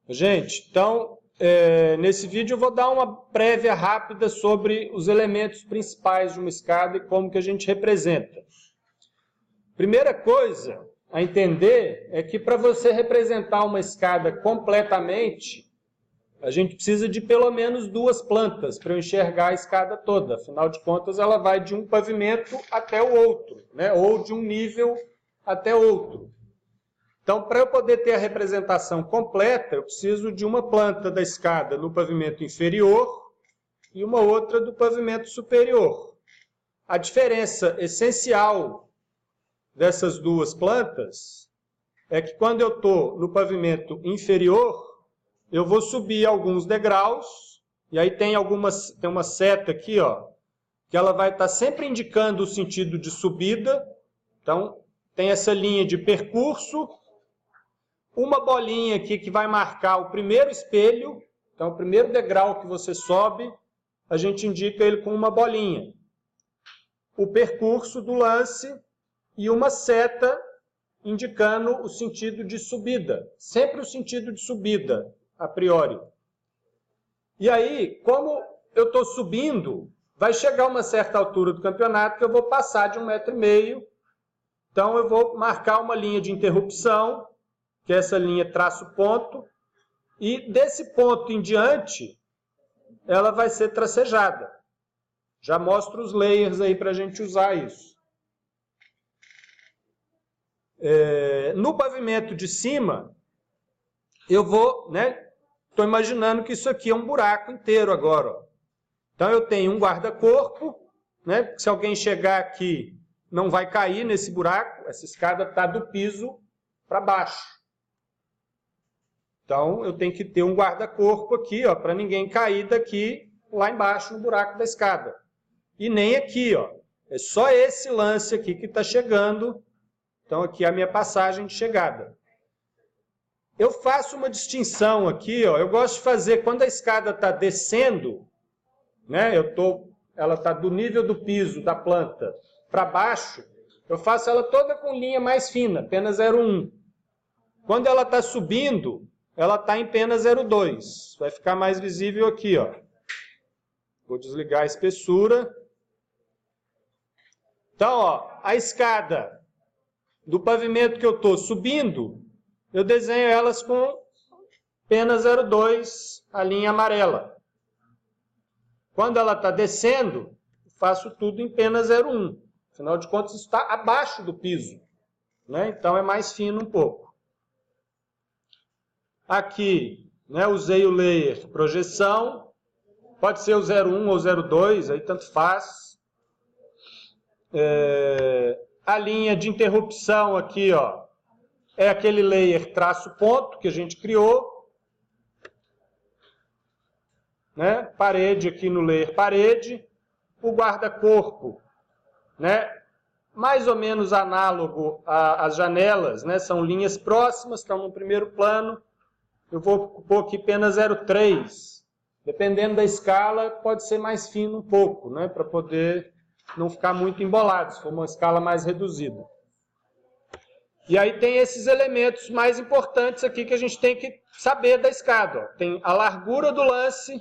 Gente, então, nesse vídeo eu vou dar uma prévia rápida sobre os elementos principais de uma escada e como que a gente representa. Primeira coisa a entender é que para você representar uma escada completamente, a gente precisa de pelo menos duas plantas para eu enxergar a escada toda. Afinal de contas, ela vai de um pavimento até o outro, né? Ou de um nível até outro. Então, para eu poder ter a representação completa, eu preciso de uma planta da escada no pavimento inferior e uma outra do pavimento superior. A diferença essencial dessas duas plantas é que quando eu estou no pavimento inferior, eu vou subir alguns degraus, e aí tem uma seta aqui, ó, que ela vai estar sempre indicando o sentido de subida. Então, tem essa linha de percurso, uma bolinha aqui que vai marcar o primeiro espelho. Então, o primeiro degrau que você sobe, a gente indica ele com uma bolinha. O percurso do lance e uma seta indicando o sentido de subida. Sempre o sentido de subida, a priori. E aí, como eu estou subindo, vai chegar uma certa altura do campeonato que eu vou passar de 1,5 m. Então, eu vou marcar uma linha de interrupção, que é essa linha traço ponto, e desse ponto em diante, ela vai ser tracejada. Já mostro os layers aí para a gente usar isso. No pavimento de cima, eu vou, estou imaginando que isso aqui é um buraco inteiro agora. Ó. Então, eu tenho um guarda-corpo, né? Se alguém chegar aqui, não vai cair nesse buraco, essa escada está do piso para baixo. Então, eu tenho que ter um guarda-corpo aqui, para ninguém cair daqui, lá embaixo, no buraco da escada. E nem aqui, ó. É só esse lance aqui que está chegando. Então, aqui é a minha passagem de chegada. Eu faço uma distinção aqui, ó. Eu gosto de fazer, quando a escada está descendo, né? Ela está do nível do piso da planta para baixo, eu faço ela toda com linha mais fina, pena 0,1. Quando ela está subindo, ela está em pena 0,2. Vai ficar mais visível aqui, ó. Vou desligar a espessura. Então, ó, a escada do pavimento que eu estou subindo, eu desenho elas com pena 0,2, a linha amarela. Quando ela está descendo, faço tudo em pena 0,1. Afinal de contas, isso está abaixo do piso, né? Então, é mais fino um pouco. Aqui, usei o layer projeção. Pode ser o 0,1 ou 0,2, aí tanto faz. A linha de interrupção aqui, ó, é aquele layer traço ponto que a gente criou. Né? Parede aqui no layer parede. O guarda-corpo, mais ou menos análogo às janelas, são linhas próximas, estão no primeiro plano. Eu vou pôr aqui pena 0,3. Dependendo da escala, pode ser mais fino um pouco, para poder não ficar muito embolado, se for uma escala mais reduzida. E aí tem esses elementos mais importantes aqui que a gente tem que saber da escada. Ó. Tem a largura do lance,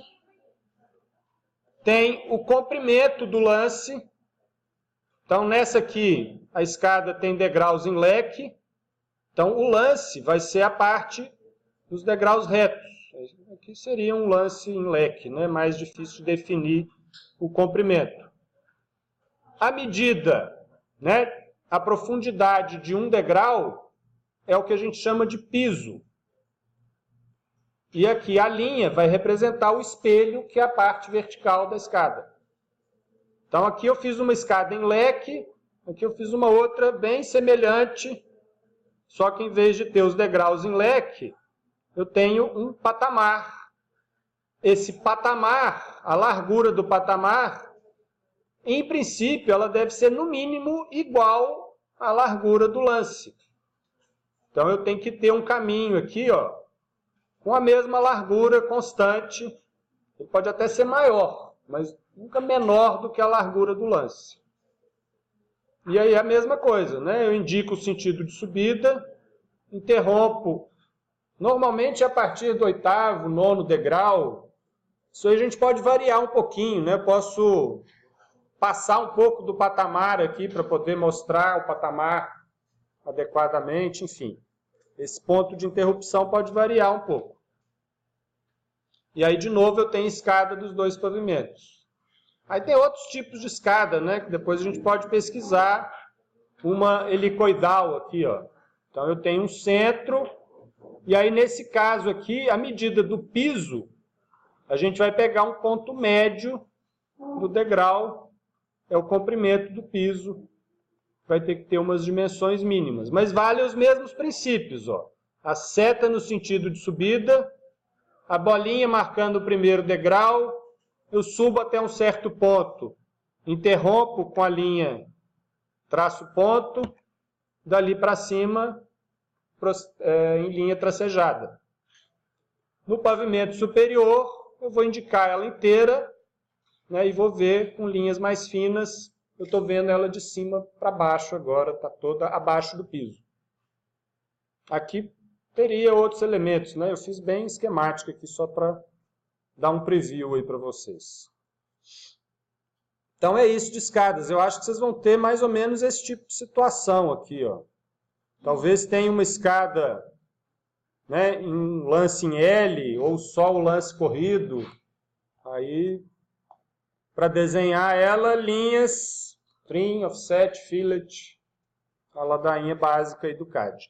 tem o comprimento do lance. Então, nessa aqui, a escada tem degraus em leque. Então, o lance vai ser a parte dos degraus retos. Aqui seria um lance em leque, mais difícil de definir o comprimento. A medida, a profundidade de um degrau é o que a gente chama de piso. E aqui a linha vai representar o espelho, que é a parte vertical da escada. Então aqui eu fiz uma escada em leque, aqui eu fiz uma outra bem semelhante, só que em vez de ter os degraus em leque, eu tenho um patamar. Esse patamar, a largura do patamar, em princípio, ela deve ser no mínimo igual à largura do lance. Então, eu tenho que ter um caminho aqui, ó, com a mesma largura constante. Ele pode até ser maior, mas nunca menor do que a largura do lance. E aí é a mesma coisa, Eu indico o sentido de subida, interrompo Normalmente, a partir do 8º, 9º degrau, isso aí a gente pode variar um pouquinho, né? Eu posso passar um pouco do patamar aqui para poder mostrar o patamar adequadamente, enfim. Esse ponto de interrupção pode variar um pouco. E aí, de novo, eu tenho escada dos dois pavimentos. Aí tem outros tipos de escada, né? Que depois a gente pode pesquisar. Uma helicoidal aqui, ó. Então, eu tenho um centro. E aí, nesse caso aqui, a medida do piso, a gente vai pegar um ponto médio do degrau, é o comprimento do piso. Vai ter que ter umas dimensões mínimas. Mas vale os mesmos princípios, ó. A seta no sentido de subida, a bolinha marcando o primeiro degrau, eu subo até um certo ponto, interrompo com a linha traço ponto, dali para cima, em linha tracejada. No pavimento superior, eu vou indicar ela inteira, né, e vou ver com linhas mais finas. Eu estou vendo ela de cima para baixo agora, está toda abaixo do piso. Aqui teria outros elementos, né? Eu fiz bem esquemática aqui só para dar um preview aí para vocês. Então é isso de escadas. Eu acho que vocês vão ter mais ou menos esse tipo de situação aqui, ó. Talvez tenha uma escada, né, em lance em L, ou só o lance corrido. Aí, para desenhar ela, linhas, trim, offset, fillet, a ladainha básica aí do CAD.